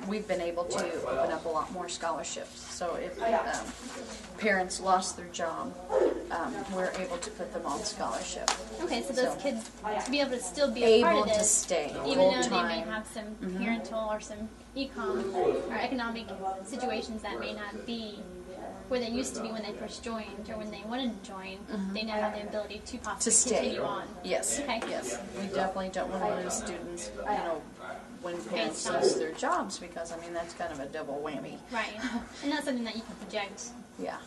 We've been able to open up a lot more scholarships. So if parents lost their job, we're able to put them on scholarship. Okay, so those kids to be able to still be a part of this, to stay even though they may have some parental or some econ or economic situations that may not be where they used to be when they first joined or when they wanted to join. They now have the ability to possibly continue on. Yes. Okay. Yes. We definitely don't want to lose students, when parents lose their jobs, because, I mean, that's kind of a double whammy. Right. And that's something that you can project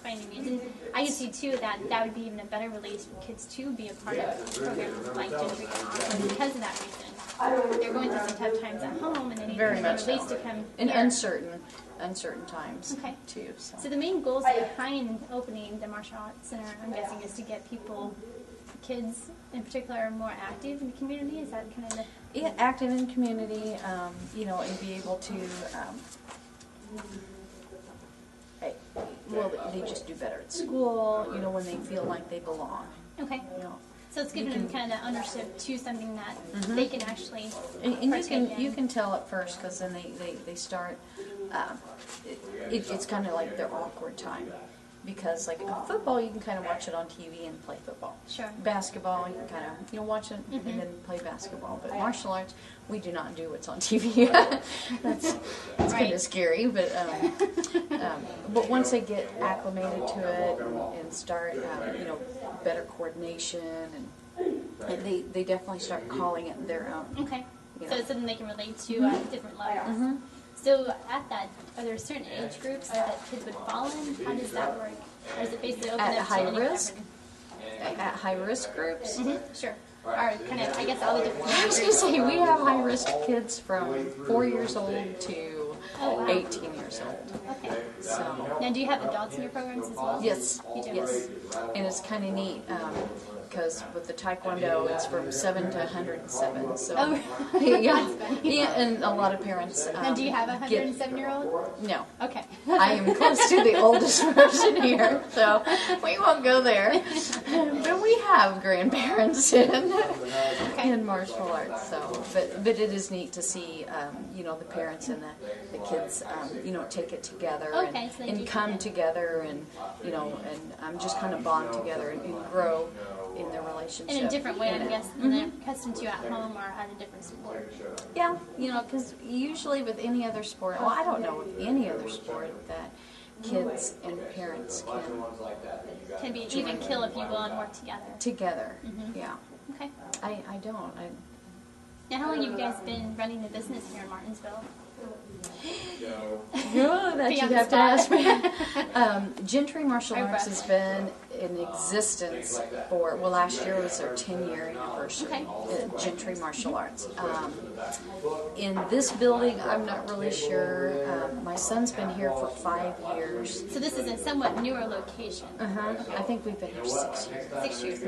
by any means. And I can see, too, that would be even a better release for kids to be a part of programs like Gentry because of that reason. They're going through some tough times at home, and they need at least to come in here. uncertain times, too. So the main goals behind opening the Martial Arts Center, I'm guessing, is to get kids in particular, more active in the community? Is that kind of the... Yeah, active in the community, and be able to, they just do better at school, when they feel like they belong. Okay. So it's giving them kind of that ownership to something that they can actually and you can tell at first, because then they start, it's kind of like their awkward time. Because, like, football, you can kind of watch it on TV and play football. Sure. Basketball, you can kind of, watch it and then play basketball. But martial arts, we do not do what's on TV. That's kind of scary. But once they get acclimated to it and start, better coordination, and they definitely start calling it their own. Okay. So it's something they can relate to at different levels. So at that, are there certain age groups that kids would fall in? How does that work? Or is it basically open up to high risk? At high risk groups? Sure. Or kind of, I guess, all the different I was going to say, we have high risk kids from 4 years old to 18 years old. Okay. So, now, do you have adults in your programs as well? Yes. You do? Yes. And it's kind of neat. Because with the Taekwondo, it's from 7 to 107. So, and a lot a parents. Now, do you have a 107-year-old? No. Okay. I am close to the oldest person here, so we won't go there. But we have grandparents in martial arts. So, but it is neat to see, the parents and the kids, take it together and come together and just kind of bond together and grow in their relationship. In a different way, I guess, than they're accustomed to at home or at a different sport. Yeah, because usually with any other sport, well, I don't know with any other sport that kids and parents can be even kill if you will and work together. Together, yeah. Okay. I don't. Now, how long have you guys been running the business here in Martinsville? That you'd have to ask me. Gentry Martial Arts has been in existence for, last year was their 10-year anniversary. Gentry Martial Arts. In this building, I'm not really sure. My son's been here for 5 years. So this is a somewhat newer location. I think we've been here 6 years. 6 years,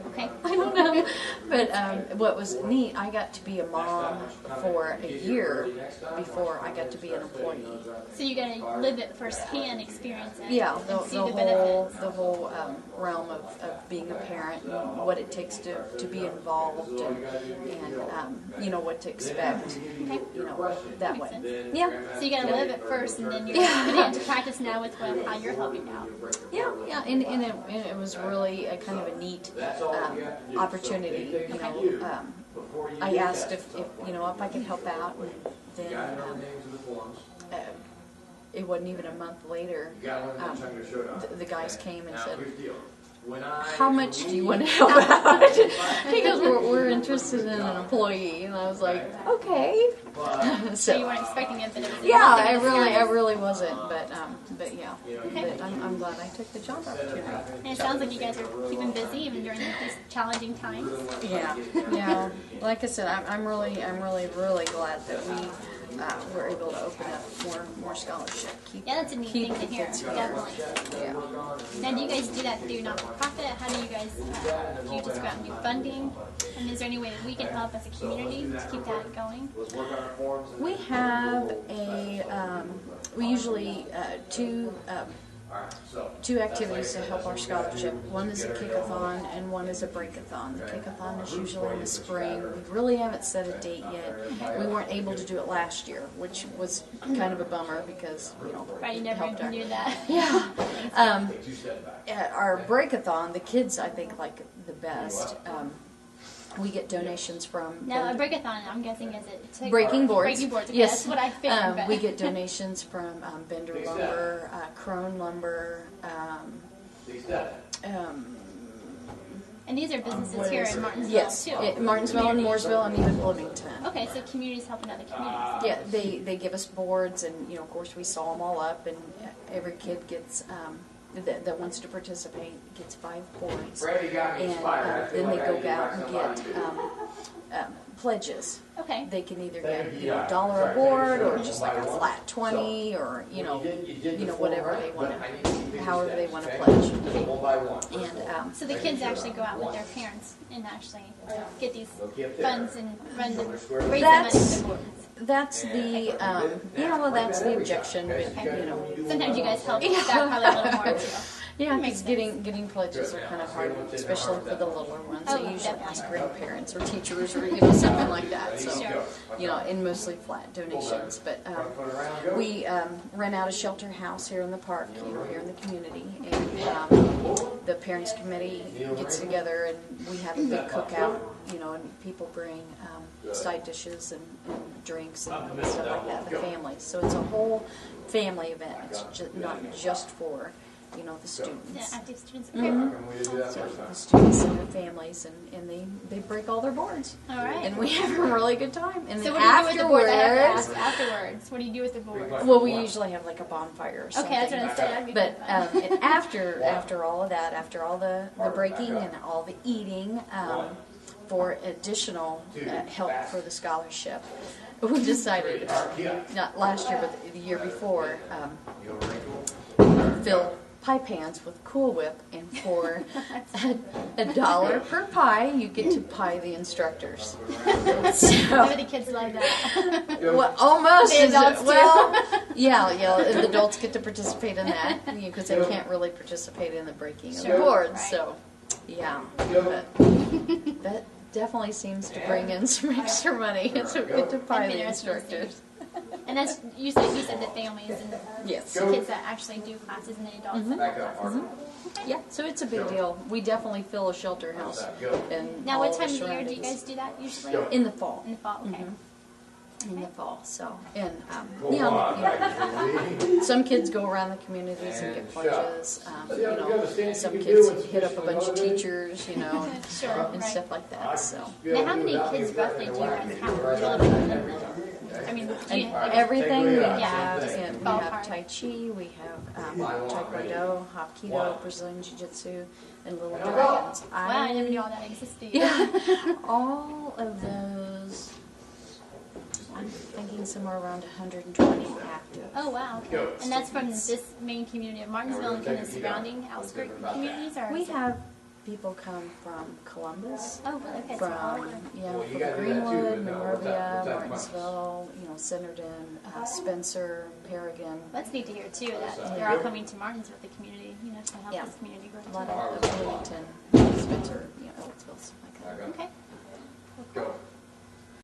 okay. I don't know. But what was neat, I got to be a mom for a year before I got to be an employee. So you got to live it firsthand, experience it, the see the benefits. The whole realm of being a parent and what it takes to be involved and what to expect. That way. Sense. Yeah. So you got to live it first, and then you're putting it into practice now with how you're helping out. Yeah, and it was really a kind of a neat opportunity. I asked if I could help out, and then it wasn't even a month later. The guys came and said, "How much do you want to help out?" Because we're interested in an employee, and I was like, "Okay." So you weren't expecting it, but it was. Yeah, I really wasn't, but yeah. Okay. But I'm glad I took the job opportunity. And it sounds like you guys are keeping busy even during these challenging times. Yeah. Like I said, I'm really glad that we were able to open up more scholarship. That's a neat thing to hear. Definitely. Yeah. Now, do you guys do that through not-for-profit? How do you guys? Do you just go out and do funding? And is there any way that we can help as a community to keep that going? We have we usually two two activities to help our scholarship. One is a kick-a-thon and one is a break-a-thon. The kick-a-thon is usually in the spring. We really haven't set a date yet. We weren't able to do it last year, which was kind of a bummer because, Right, you never knew that. Yeah. At our break-a-thon, the kids, I think, like the best. We get donations from... Now, a break-a-thon, I'm guessing, is it... Breaking boards. Breaking boards, okay, yes. That's what I figured. We get donations from Bender Lumber, Crone Lumber, and these are businesses here in Martinsville, yes, too? Yes, Martinsville and Mooresville and even Bloomington. Okay, so communities helping other communities. Yeah, they give us boards, and, of course, we saw them all up, and every kid gets... that wants to participate gets 5 boards, and then they go out and get pledges. Okay. They can either get $1 a board, or just like a flat 20, or whatever they want to, however they want to pledge. And so the kids actually go out with their parents and actually get these funds and raise the money for the boards. That's the that's the objection. Sometimes you guys help that probably a little more too. Yeah, because getting pledges are kind of hard, especially for the littler ones. Oh, They usually definitely. ask grandparents or teachers or something like that. So, and mostly flat donations. But we rent out a shelter house here in the park, here in the community, and the parents committee gets together and we have a big cookout. And people bring side dishes and drinks and stuff like that. The families. So it's a whole family event. It's not just for the students. The active students. So the students and their families, and they break all their boards. All right. And we have a really good time. And so then what do you do with the board? afterwards, what do you do with the board? well, we usually have like a bonfire or something. Okay, that's what I said. But and after all of that, after all the breaking and all the eating, for additional help for the scholarship, we decided, not last year, but the year before, fill pie pans with Cool Whip, and for $1 per pie, you get to pie the instructors. So the kids love that. Well, almost. The adults yeah, the adults get to participate in that because they can't really participate in the breaking of the boards. Right. So, yeah, but that definitely seems to bring in some extra money. So we get to pie the instructors. And that's you said the families and yes. the kids that actually do classes and the adults that do classes. Okay. Yeah, so it's a big deal. We definitely fill a shelter house. Now, what time of the year do you guys do that usually? In the fall. In the fall, okay. In the fall, so and some kids go around the communities and get pledges. Some kids hit up a bunch of teachers, Sure, and stuff like that. So now, how many kids roughly do you guys have? I mean, everything we have, just and we have Tai Chi, we have Taekwondo, Hapkido, Brazilian Jiu-Jitsu, and Little Dragons. Wow, I never knew all that existed. Yeah, all of those. I'm thinking somewhere around 120 active. Oh wow! Okay. And that's from this main community of Martinsville and from the surrounding outskirt communities, or we have people come from Columbus, oh, okay, from from Greenwood, Monrovia, Martinsville, Centerton, Spencer, Paragon. That's neat to hear too. That they're all coming to Martinsville, the community, to help this community grow. A lot of Bloomington, Spencer, Ellettsville, stuff like that. Okay. Cool.